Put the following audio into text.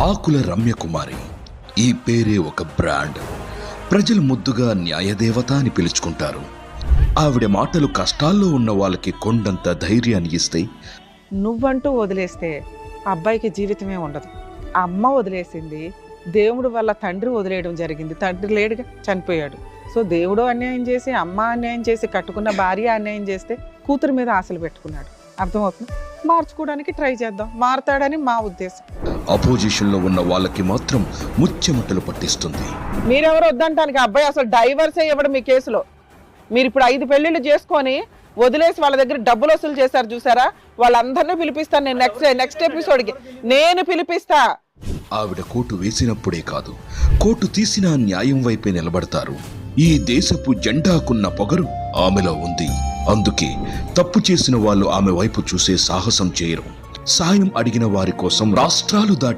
ఆకుల రమ్యకుమారి. ఈ పేరే ఒక బ్రాండ్. ప్రజలు ముద్దుగా న్యాయదేవత అని పిలుచుకుంటారు. ఆవిడ మాటలు కష్టాల్లో ఉన్న వాళ్ళకి కొండంత ధైర్యాన్ని ఇస్తాయి. నువ్వంటూ వదిలేస్తే అబ్బాయికి జీవితమే ఉండదు. అమ్మ వదిలేసింది, దేవుడు వల్ల తండ్రి వదిలేయడం జరిగింది. తండ్రి లేడుగా, చనిపోయాడు. సో దేవుడు అన్యాయం చేసి, అమ్మ అన్యాయం చేసి, కట్టుకున్న భార్య అన్యాయం చేస్తే కూతురు మీద ఆశలు పెట్టుకున్నాడు. అర్థమవుతుంది. మార్చుకోవడానికి ట్రై చేద్దాం, మారతాడని మా ఉద్దేశం. అపోజిషన్లో ఉన్న వాళ్ళకి మాత్రం ముచ్చెమటలు పట్టిస్తుంది. మీరెవరు వద్దంటానికి? అబ్బాయి అసలు డైవర్సే ఇవ్వడం మీ కేసులో. మీరు ఇప్పుడు 5 పెళ్లిళ్ళు చేసుకొని వదిలేసి వాళ్ళ దగ్గర డబ్బులు వసూలు చేశారు చూసారా, వాళ్ళందరినీ పిలిపిస్తాను నేను. నెక్స్ట్ ఎపిసోడ్కి నేను పిలిపిస్తా. ఆవిడ కోటు వేసినప్పుడే కాదు, కోటు తీసిన న్యాయం వైపే నిలబడతారు. ఈ దేశపు జెండాకున్న పొగరు ఆమెలో ఉంది. అందుకే తప్పు చేసిన వాళ్ళు ఆమె వైపు చూసే సాహసం చేయరు. సాయం అడిగిన వారి కోసం రాష్ట్రాలు దాటిన